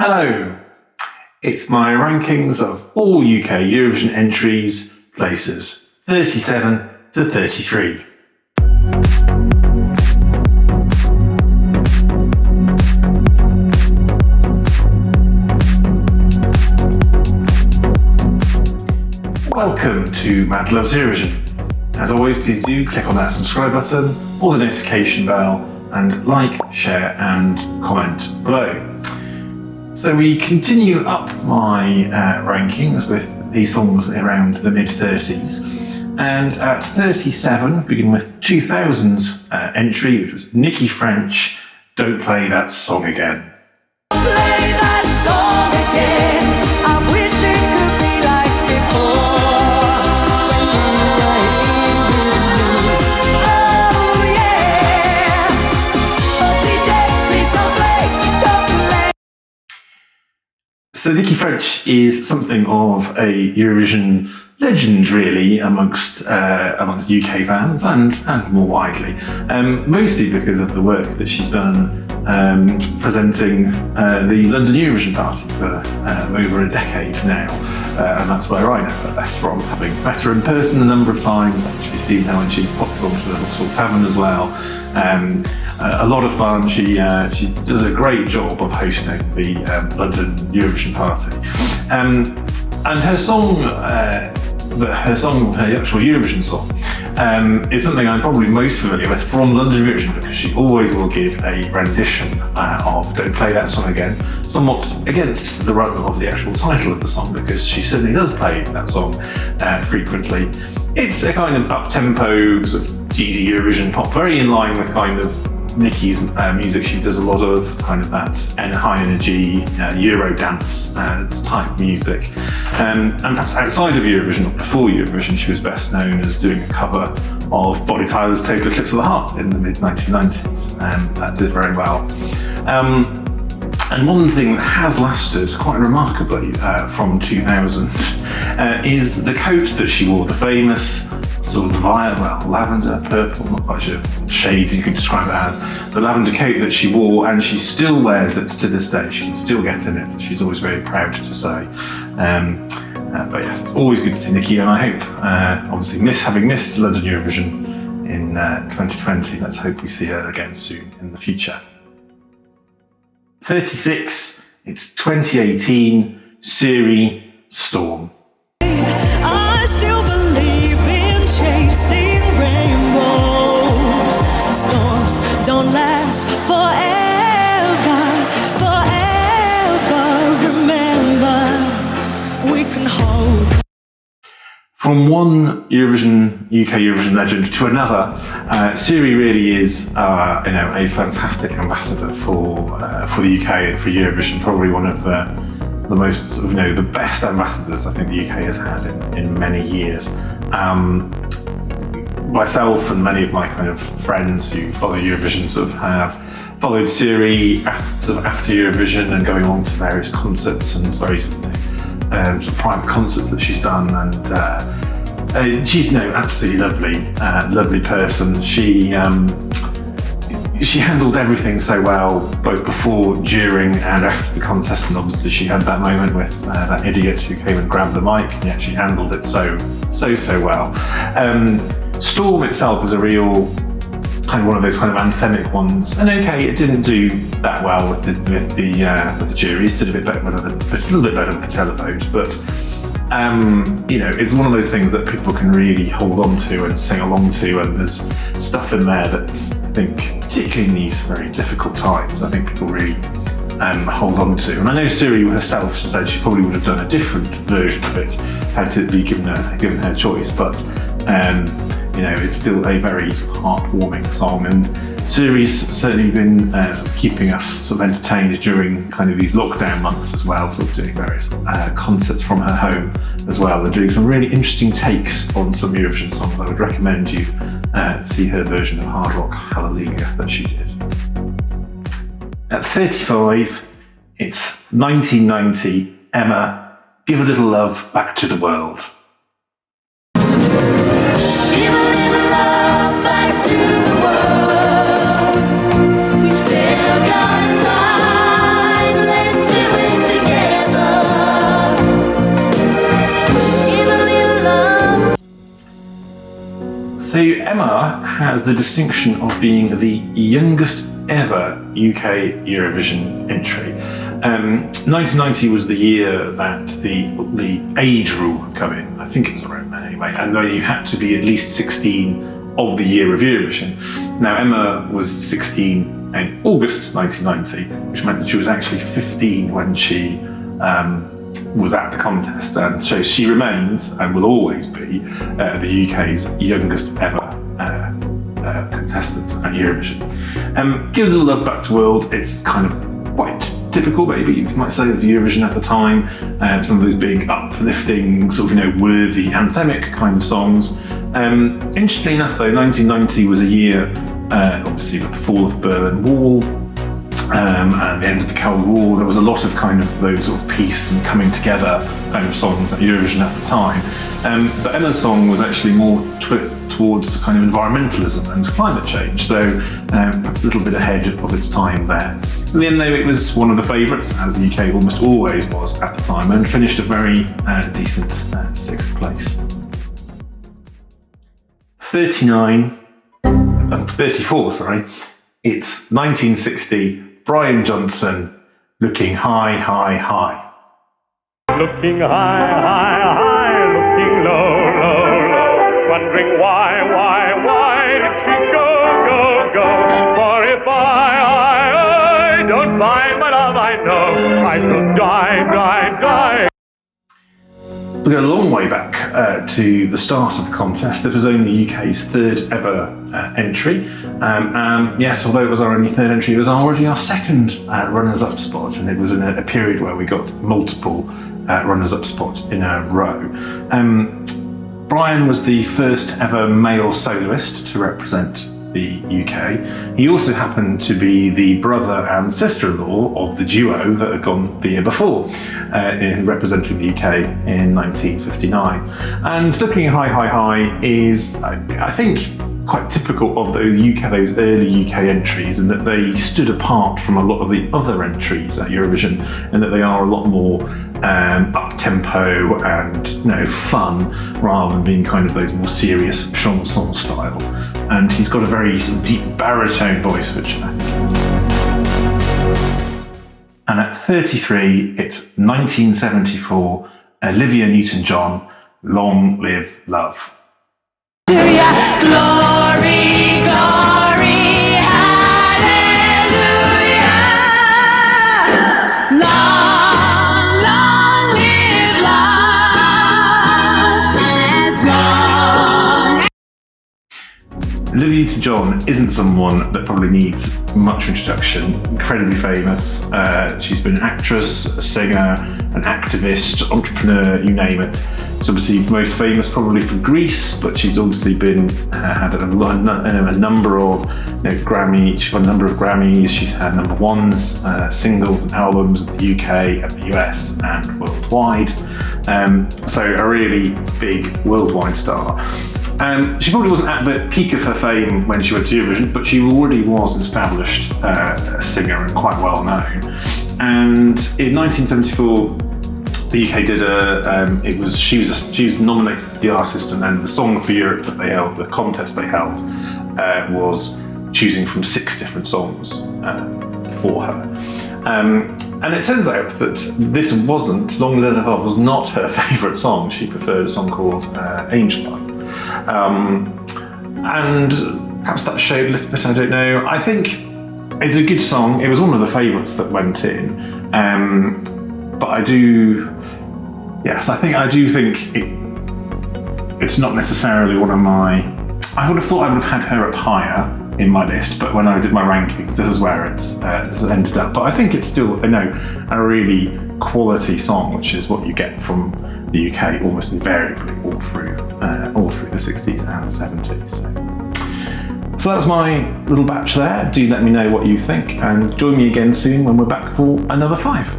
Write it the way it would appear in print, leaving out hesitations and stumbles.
Hello, it's my rankings of all UK Eurovision entries, places 37 to 33. Welcome to Mad Loves Eurovision. As always, please do click on that subscribe button or the notification bell and like, share and comment below. So we continue up my rankings with these songs around the mid-30s. And at 37, begin with 2000's entry, which was Nicky French, Don't Play That Song Again. Play that song again. I wish it could be like before. Oh yeah. Oh DJ, please don't play. So Nicky French is something of a Eurovision legend, really, amongst UK fans and more widely, mostly because of the work that she's done presenting the London Eurovision party for over a decade now, and that's where I know her best from, having met her in person a number of times, actually seen her when she's popped onto the Vauxhall Tavern as well. A lot of fun. She does a great job of hosting the London Eurovision party, and her song. Her actual Eurovision song, is something I'm probably most familiar with from London Eurovision, because she always will give a rendition of Don't Play That Song Again, somewhat against the run of the actual title of the song, because she certainly does play that song frequently. It's a kind of up-tempo, sort of cheesy Eurovision pop, very in line with kind of Nicky's music. She does a lot of kind of that high energy Euro dance type music. And perhaps outside of Eurovision, or before Eurovision, she was best known as doing a cover of Bonnie Tyler's Total Eclipse of the Heart in the mid-1990s. That did very well. And one thing that has lasted quite remarkably from 2000 is the coat that she wore, the famous sort of lavender, purple, not quite sure shades you could describe it as, the lavender coat that she wore, and she still wears it to this day. She can still get in it. She's always very proud to say. But yes, it's always good to see Nicky, and I hope, obviously, having missed London Eurovision in 2020, let's hope we see her again soon in the future. 36, it's 2018, Siri, Storm. I still believe in chasing rainbows. Storms don't last forever, forever. Remember, we can hope. From one UK Eurovision legend to another, Siri really is, a fantastic ambassador for the UK and for Eurovision. Probably one of the most, the best ambassadors I think the UK has had in many years. Myself and many of my kind of friends who follow Eurovision sort of have followed Siri after Eurovision and going on to various concerts and very private concerts that she's done, and she's absolutely lovely person. She handled everything so well, both before, during and after the contest, and obviously she had that moment with that idiot who came and grabbed the mic, and yet she handled it so well. Storm itself was a real kind of one of those kind of anthemic ones, and okay, it didn't do that well with the juries. Did a little bit better with the televote, but it's one of those things that people can really hold on to and sing along to, and there's stuff in there that I think, particularly in these very difficult times, I think people really hold on to. And I know Siri herself said she probably would have done a different version of it had it be given her choice, but it's still a very heartwarming song, and Siri's certainly been keeping us sort of entertained during kind of these lockdown months as well, sort of doing various concerts from her home as well, and doing some really interesting takes on some Eurovision songs. I would recommend you see her version of Hard Rock Hallelujah that she did. At 35, it's 1990, Emma, Give a Little Love Back to the World. Give a little love back to the world. We still got time. Let's do it Emma has the distinction of being the youngest ever UK Eurovision entry. 1990 was the year that the age rule came in. I think it was around then anyway, and then you had to be at least 16 of the year of Eurovision. Now Emma was 16 in August 1990, which meant that she was actually 15 when she was at the contest, and so she remains and will always be the UK's youngest ever contestant at Eurovision. Give a little love back to world. It's kind of quite typical, maybe you might say, of Eurovision at the time. Some of those big uplifting, sort of worthy anthemic kind of songs. Interestingly enough, though, 1990 was a year, obviously, with the fall of the Berlin Wall. And the end of the Cold War, there was a lot of kind of those sort of peace and coming together kind of songs at Eurovision at the time. But Emma's song was actually more towards kind of environmentalism and climate change, so perhaps a little bit ahead of its time there. In the end, though, it was one of the favourites, as the UK almost always was at the time, and finished a very decent 6th place. 34, sorry. It's 1960. Brian Johnson, Looking High, High, High. Looking high, high, high, looking low, low, low, wondering why did she go? For if I don't find my love, I know I shall die. We go a long way back to the start of the contest. This was only the UK's 3rd ever entry. Yes, although it was our only 3rd entry, it was already our 2nd runners-up spot, and it was in a period where we got multiple runners-up spots in a row. Brian was the 1st ever male soloist to represent the UK. He also happened to be the brother and sister-in-law of the duo that had gone the year before, in representing the UK in 1959. And Looking High, High, High is, I think, quite typical of those early UK entries, in that they stood apart from a lot of the other entries at Eurovision, and that they are a lot more up-tempo and fun, rather than being kind of those more serious chanson styles. And he's got a very sort of deep baritone voice, which I think. And at 33, it's 1974, Olivia Newton-John, Long Live Love. Hallelujah, glory, glory, hallelujah. Long, long live love, as long. Olivia Newton-John isn't someone that probably needs much introduction. Incredibly famous. She's been an actress, a singer, an activist, entrepreneur, you name it. She's obviously most famous probably for Greece, but she's obviously had a number of Grammy. She's got a number of Grammys. She's had number ones, singles and albums in the UK and the US and worldwide. So a really big worldwide star. She probably wasn't at the peak of her fame when she went to Eurovision, but she already was an established singer and quite well known. And in 1974, the UK did she was nominated as the artist, and then the Song for Europe that they held, the contest they held, was choosing from 6 different songs for her. And it turns out that this wasn't, Long Live Love was not her favourite song. She preferred a song called Angel Eyes. And perhaps that showed a little bit, I don't know. I think it's a good song. It was one of the favourites that went in. But I do think it's not necessarily one of my. I would have thought I would have had her up higher in my list, but when I did my rankings, this is where this ended up. But I think it's still, a really quality song, which is what you get from the UK almost invariably all through the 60s and 70s. So that was my little batch there. Do let me know what you think, and join me again soon when we're back for another 5.